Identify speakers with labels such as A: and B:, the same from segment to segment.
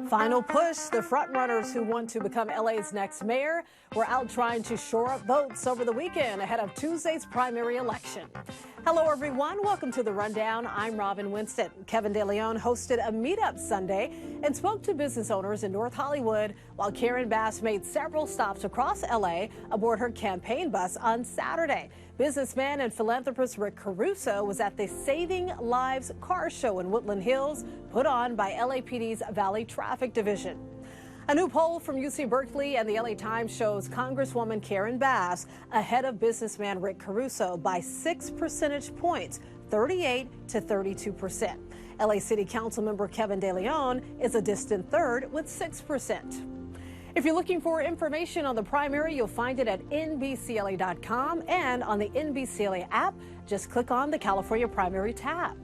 A: Final push. The frontrunners who want to become LA's next mayor were out trying to shore up votes over the weekend ahead of Tuesday's primary election. Hello, everyone. Welcome to The Rundown. I'm Robin Winston. Kevin De Leon hosted a meetup Sunday and spoke to business owners in North Hollywood, while Karen Bass made several stops across LA aboard her campaign bus on Saturday. Businessman and philanthropist Rick Caruso was at the Saving Lives Car Show in Woodland Hills, put on by LAPD's Valley Traffic Division. A new poll from UC Berkeley and the LA Times shows Congresswoman Karen Bass ahead of businessman Rick Caruso by 6 percentage points, 38 to 32%. LA City Council member Kevin De Leon is a distant third with 6%. If you're looking for information on the primary, you'll find it at NBCLA.com and on the NBCLA app. Just click on the California Primary tab.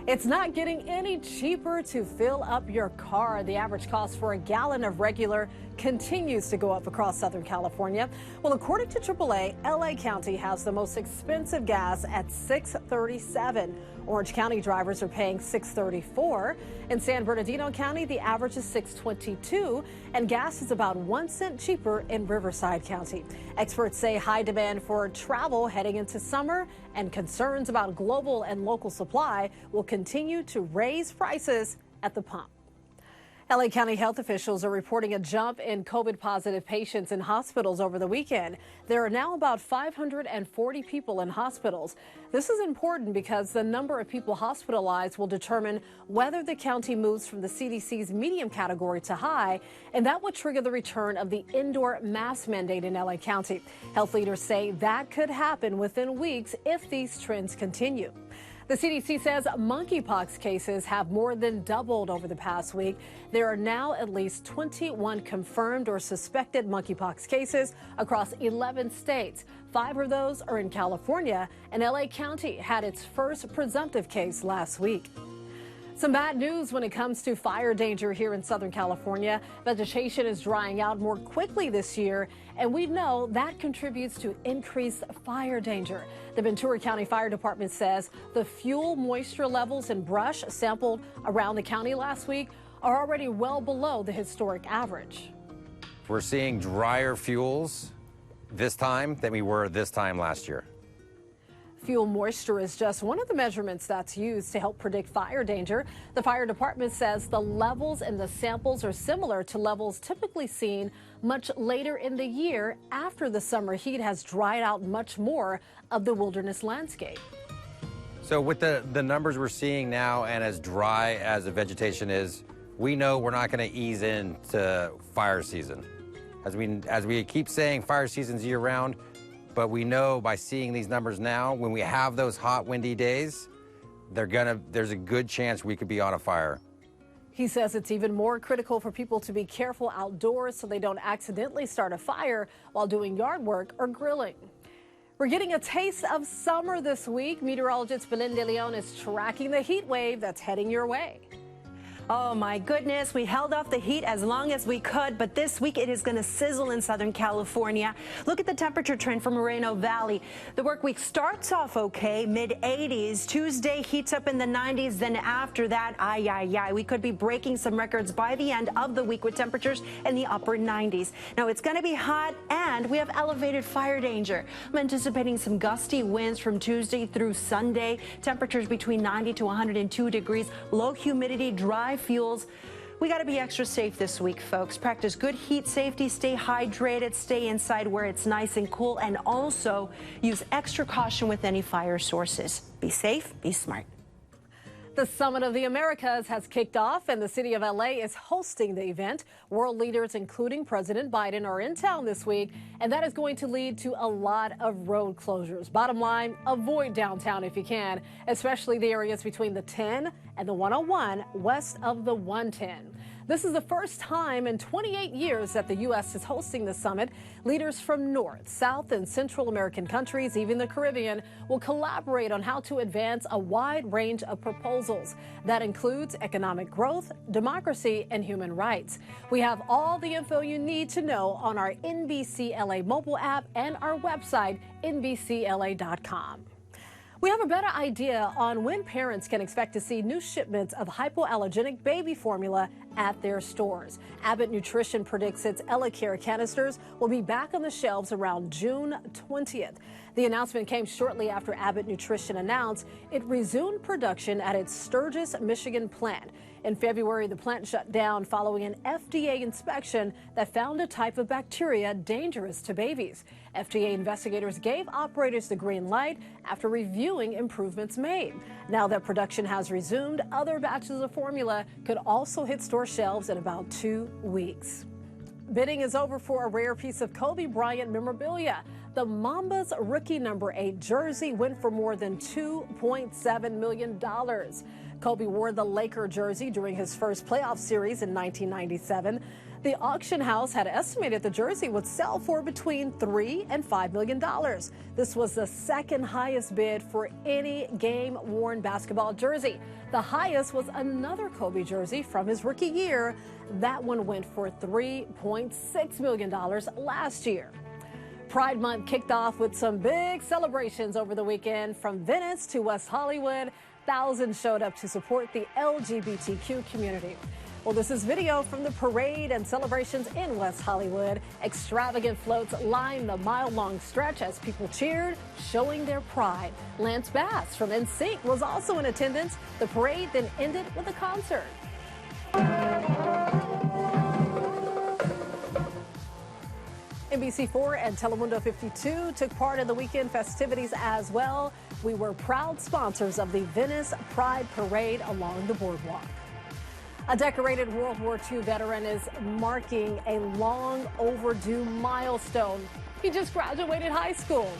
A: It's not getting any cheaper to fill up your car. The average cost for a gallon of regular continues to go up across Southern California. Well, according to AAA, LA County has the most expensive gas at $6.37. Orange County drivers are paying $6.34. In San Bernardino County, the average is $6.22, and gas is about 1 cent cheaper in Riverside County. Experts say high demand for travel heading into summer and concerns about global and local supply will continue to raise prices at the pump. LA County health officials are reporting a jump in COVID-positive patients in hospitals over the weekend. There are now about 540 people in hospitals. This is important because the number of people hospitalized will determine whether the county moves from the CDC's medium category to high, and that would trigger the return of the indoor mask mandate in LA County. Health leaders say that could happen within weeks if these trends continue. The CDC says monkeypox cases have more than doubled over the past week. There are now at least 21 confirmed or suspected monkeypox cases across 11 states. 5 of those are in California, and LA County had its first presumptive case last week. Some bad news when it comes to fire danger here in Southern California. Vegetation is drying out more quickly this year, and we know that contributes to increased fire danger. The Ventura County Fire Department says the fuel moisture levels in brush sampled around the county last week are already well below the historic average.
B: We're seeing drier fuels this time than we were this time last year.
A: Fuel moisture is just one of the measurements that's used to help predict fire danger. The fire department says the levels in the samples are similar to levels typically seen much later in the year after the summer heat has dried out much more of the wilderness landscape.
B: So with the numbers we're seeing now and as dry as the vegetation is, we know we're not going to ease into fire season. As we keep saying, fire season's year round. But we know by seeing these numbers now, when we have those hot, windy days, there's a good chance we could be on a fire.
A: He says it's even more critical for people to be careful outdoors so they don't accidentally start a fire while doing yard work or grilling. We're getting a taste of summer this week. Meteorologist Belen De Leon is tracking the heat wave that's heading your way.
C: Oh my goodness, we held off the heat as long as we could, but this week it is going to sizzle in Southern California. Look at the temperature trend for Moreno Valley. The work week starts off okay, mid-80s. Tuesday heats up in the 90s. Then after that, we could be breaking some records by the end of the week with temperatures in the upper 90s. Now it's going to be hot and we have elevated fire danger. I'm anticipating some gusty winds from Tuesday through Sunday. Temperatures between 90 to 102 degrees, low humidity, dry fuels. We got to be extra safe this week, folks. Practice good heat safety, stay hydrated, stay inside where it's nice and cool, and also use extra caution with any fire sources. Be safe, be smart.
A: The Summit of the Americas has kicked off, and the city of LA is hosting the event. World leaders, including President Biden, are in town this week, and that is going to lead to a lot of road closures. Bottom line, avoid downtown if you can, especially the areas between the 10 and the 101 west of the 110. This is the first time in 28 years that the U.S. is hosting the summit. Leaders from North, South, and Central American countries, even the Caribbean, will collaborate on how to advance a wide range of proposals. That includes economic growth, democracy, and human rights. We have all the info you need to know on our NBCLA mobile app and our website, NBCLA.com. We have a better idea on when parents can expect to see new shipments of hypoallergenic baby formula at their stores. Abbott Nutrition predicts its EllaCare canisters will be back on the shelves around June 20th. The announcement came shortly after Abbott Nutrition announced it resumed production at its Sturgis, Michigan plant. In February, the plant shut down following an FDA inspection that found a type of bacteria dangerous to babies. FDA investigators gave operators the green light after reviewing improvements made. Now that production has resumed, other batches of formula could also hit store shelves in about 2 weeks. Bidding is over for a rare piece of Kobe Bryant memorabilia. The Mambas rookie number 8 jersey went for more than $2.7 million. Kobe wore the Laker jersey during his first playoff series in 1997. The auction house had estimated the jersey would sell for between $3 and $5 million. This was the second highest bid for any game-worn basketball jersey. The highest was another Kobe jersey from his rookie year. That one went for $3.6 million last year. Pride Month kicked off with some big celebrations over the weekend. From Venice to West Hollywood, thousands showed up to support the LGBTQ community. Well, this is video from the parade and celebrations in West Hollywood. Extravagant floats lined the mile-long stretch as people cheered, showing their pride. Lance Bass from NSYNC was also in attendance. The parade then ended with a concert. NBC4 and Telemundo 52 took part in the weekend festivities as well. We were proud sponsors of the Venice Pride Parade along the boardwalk. A decorated World War II veteran is marking a long overdue milestone. He just graduated high school.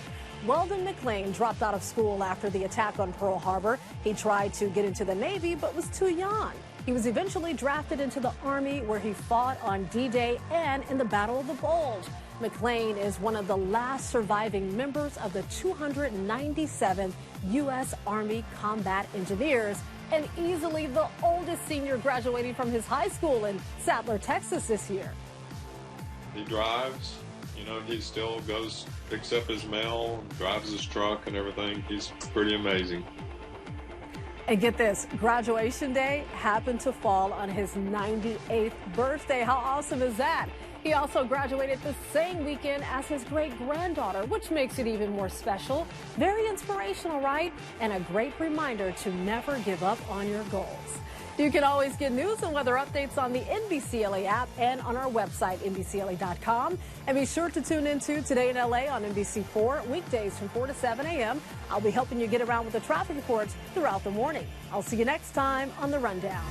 A: Weldon McLean dropped out of school after the attack on Pearl Harbor. He tried to get into the Navy but was too young. He was eventually drafted into the Army, where he fought on D-Day and in the Battle of the Bulge. McLean is one of the last surviving members of the 297th U.S. Army Combat Engineers, and easily the oldest senior graduating from his high school in Saddler, Texas this year.
D: He drives, he still goes, picks up his mail, drives his truck and everything. He's pretty amazing.
A: And get this, graduation day happened to fall on his 98th birthday. How awesome is that? He also graduated the same weekend as his great-granddaughter, which makes it even more special. Very inspirational, right? And a great reminder to never give up on your goals. You can always get news and weather updates on the NBCLA app and on our website, NBCLA.com. And be sure to tune into Today in LA on NBC4, weekdays from 4 to 7 a.m. I'll be helping you get around with the traffic reports throughout the morning. I'll see you next time on The Rundown.